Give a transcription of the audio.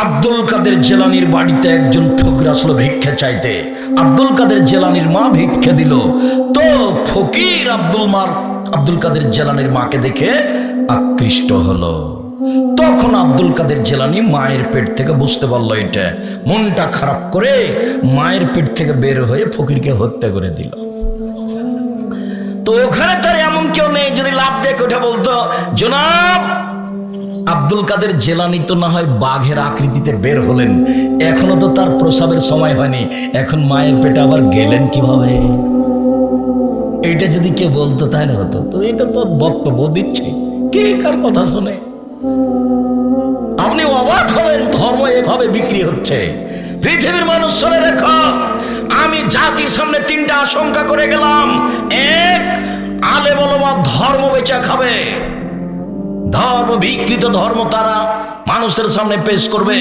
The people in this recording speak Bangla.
আব্দুল কাদের জেলানির বাড়িতে একজন ফকির আসলো ভিক্ষা চাইতে। আব্দুল কাদের জেলানির মা ভিক্ষা দিল। তো ফকির আব্দুল কাদের জেলানির মাকে দেখে আকৃষ্ট হলো। তখন আব্দুল কাদের জেলানি মায়ের পেট থেকে বুঝতে পারলো এটা, মনটা খারাপ করে মায়ের পেট থেকে বের হয়ে ফকিরকে হত্যা করে দিল। তো ওখানে তার এমন কেউ নেই যদি লাভ দেখে ওঠা বলতো, জনাব আব্দুল কাদের জেলানি তো না হয় বাঘের আকৃতিতে বের হলেন, এখনো তো তার প্রসাবের সময় হয়নি, এখন মায়ের পেটে আবার গেলেন কিভাবে? এইটা যদি কেউ বলতো তাহলে হতো। তো এটা তো বক্তব্য দিচ্ছে, কে কার কথা শুনে? আপনি অবাক হবেন, ধর্ম এভাবে বিক্রি হচ্ছে। পৃথিবীর মানুষ শুনে রেখো, আমি জাতির সামনে তিনটা আশঙ্কা করে গেলাম। এক, আলেম ওলামা ধর্ম বেচা খাবে, ধর্ম বিকৃত ধর্ম তারা মানুষের সামনে পেশ করবে।